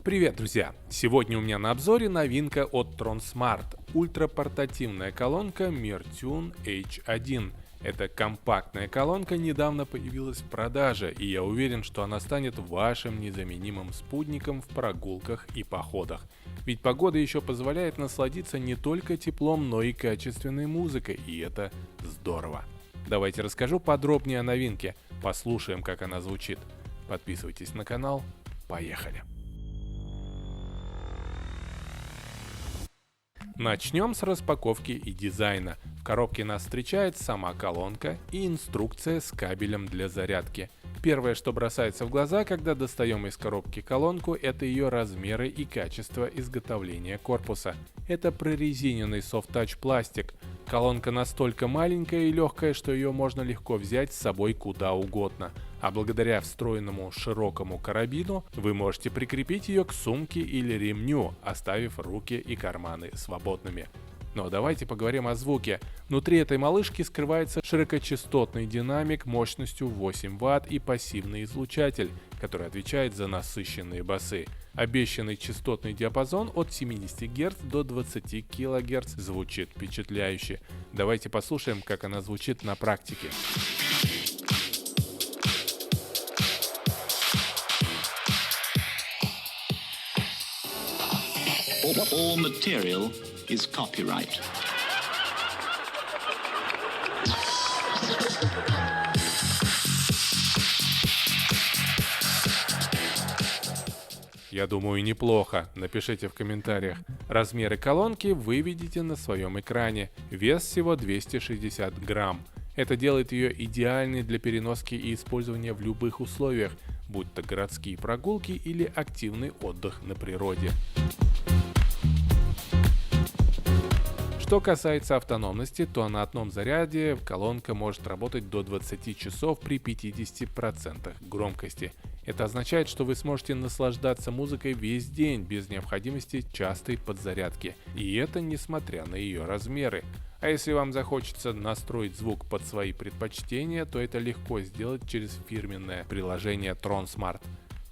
Привет, друзья! Сегодня у меня на обзоре новинка от Tronsmart. Ультрапортативная колонка Mirtune H1. Эта компактная колонка недавно появилась в продаже, и я уверен, что она станет вашим незаменимым спутником в прогулках и походах. Ведь погода еще позволяет насладиться не только теплом, но и качественной музыкой, и это здорово. Давайте расскажу подробнее о новинке, послушаем, как она звучит. Подписывайтесь на канал, поехали! Начнем с распаковки и дизайна. В коробке нас встречает сама колонка и инструкция с кабелем для зарядки. Первое, что бросается в глаза, когда достаем из коробки колонку, это ее размеры и качество изготовления корпуса. Это прорезиненный софт-тач пластик. Колонка настолько маленькая и легкая, что ее можно легко взять с собой куда угодно. А благодаря встроенному широкому карабину вы можете прикрепить ее к сумке или ремню, оставив руки и карманы свободными. Но давайте поговорим о звуке. Внутри этой малышки скрывается широкочастотный динамик мощностью 8 Вт и пассивный излучатель, который отвечает за насыщенные басы. Обещанный частотный диапазон от 70 Гц до 20 кГц звучит впечатляюще. Давайте послушаем, как она звучит на практике. All material is copyright. Я думаю, неплохо. Напишите в комментариях. Размеры колонки вы видите на своем экране. Вес всего 260 грамм. Это делает ее идеальной для переноски и использования в любых условиях, будь то городские прогулки или активный отдых на природе. Что касается автономности, то на одном заряде колонка может работать до 20 часов при 50% громкости. Это означает, что вы сможете наслаждаться музыкой весь день без необходимости частой подзарядки. И это несмотря на ее размеры. А если вам захочется настроить звук под свои предпочтения, то это легко сделать через фирменное приложение Tronsmart.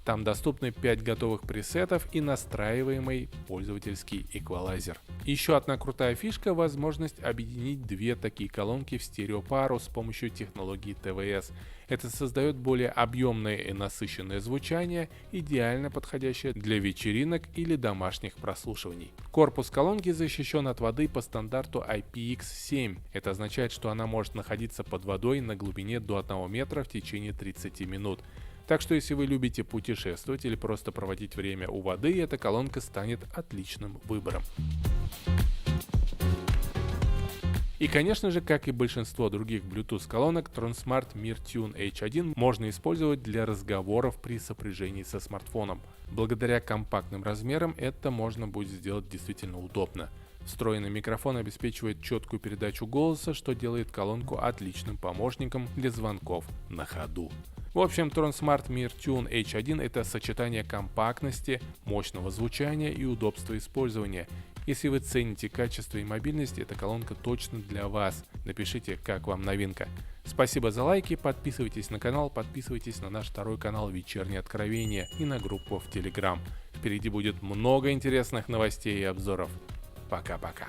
Там доступны 5 готовых пресетов и настраиваемый пользовательский эквалайзер. Еще одна крутая фишка – возможность объединить две такие колонки в стереопару с помощью технологии ТВС. Это создает более объемное и насыщенное звучание, идеально подходящее для вечеринок или домашних прослушиваний. Корпус колонки защищен от воды по стандарту IPX7. Это означает, что она может находиться под водой на глубине до 1 метра в течение 30 минут. Так что если вы любите путешествовать или просто проводить время у воды, эта колонка станет отличным выбором. И конечно же, как и большинство других Bluetooth колонок, Tronsmart Mirtune H1 можно использовать для разговоров при сопряжении со смартфоном. Благодаря компактным размерам это можно будет сделать действительно удобно. Встроенный микрофон обеспечивает четкую передачу голоса, что делает колонку отличным помощником для звонков на ходу. В общем, Tronsmart Mirtune H1 – это сочетание компактности, мощного звучания и удобства использования. Если вы цените качество и мобильность, эта колонка точно для вас. Напишите, как вам новинка. Спасибо за лайки, подписывайтесь на канал, подписывайтесь на наш второй канал «Вечерние откровения» и на группу в Telegram. Впереди будет много интересных новостей и обзоров. Пока-пока.